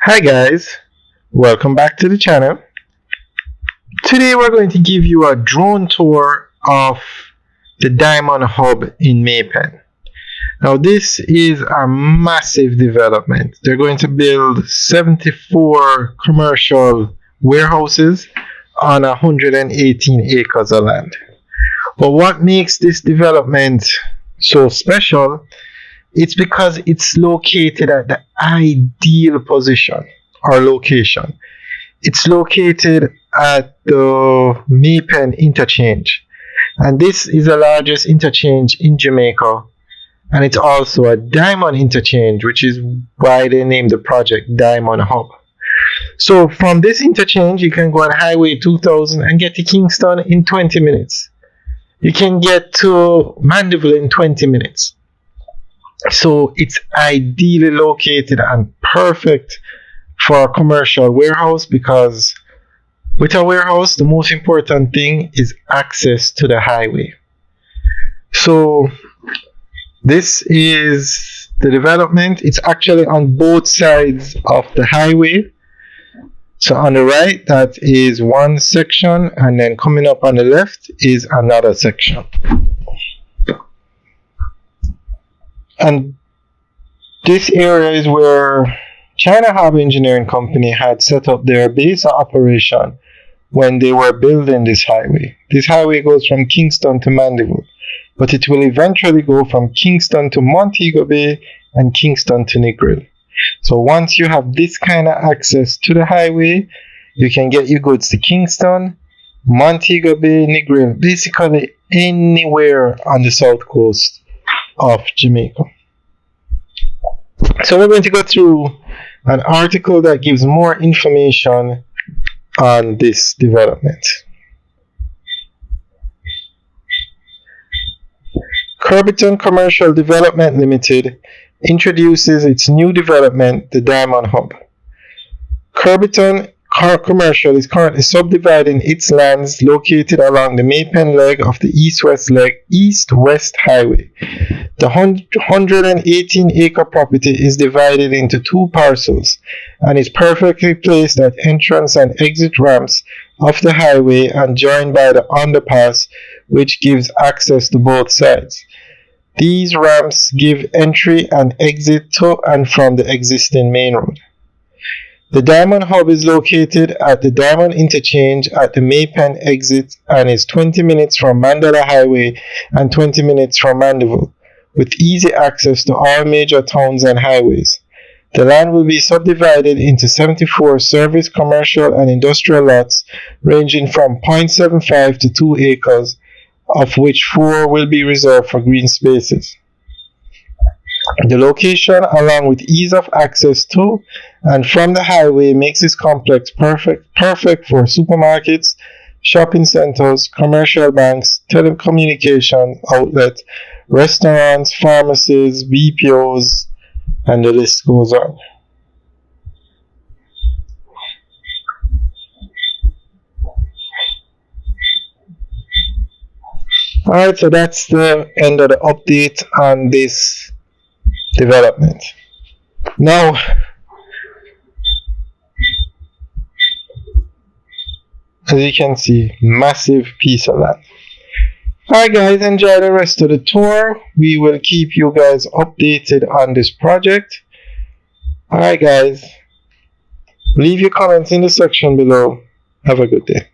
Hi guys, welcome back to the channel. Today we're going to give you a drone tour of the Diamond Hub in Maypen. Now this is a massive development. They're going to build 74 commercial warehouses on 118 acres of land. But what makes this development so special, it's because it's located at the ideal position or location. It's located at the Maypen interchange, and this is the largest interchange in Jamaica, and it's also a diamond interchange, which is why they named the project Diamond Hub. So from this interchange you can go on Highway 2000 and get to Kingston in 20 minutes. You can get to Mandeville in 20 minutes. So it's ideally located and perfect for a commercial warehouse, because with a warehouse the most important thing is access to the highway. So this is the development. It's actually on both sides of the highway. So on the right, that is one section, and then coming up on the left is another section. And this area is where China Harbour Engineering Company had set up their base of operation when they were building this highway. This highway goes from Kingston to Mandeville, but it will eventually go from Kingston to Montego Bay and Kingston to Negril. So once you have this kind of access to the highway, you can get your goods to Kingston, Montego Bay, Negril, basically anywhere on the south coast of Jamaica. So we're going to go through an article that gives more information on this development. Kirbyton Commercial Development Limited introduces its new development, the Diamond Hub. Kirbyton Commercial is currently subdividing its lands located along the Maypen leg of the east-west highway. The 118-acre property is divided into two parcels and is perfectly placed at entrance and exit ramps of the highway and joined by the underpass, which gives access to both sides. These ramps give entry and exit to and from the existing main road. The Diamond Hub is located at the Diamond Interchange at the Maypen exit and is 20 minutes from Mandela Highway and 20 minutes from Mandeville, with easy access to all major towns and highways. The land will be subdivided into 74 service, commercial, and industrial lots ranging from 0.75 to 2 acres, of which 4 will be reserved for green spaces. The location, along with ease of access to and from the highway, makes this complex perfect for supermarkets, shopping centers, commercial banks, telecommunication outlets, restaurants, pharmacies, BPOs, and the list goes on. Alright, so that's the end of the update on this development. Now, as you can see, massive piece of land. Alright guys, enjoy the rest of the tour. We will keep you guys updated on this project. Alright guys, leave your comments in the section below. Have a good day.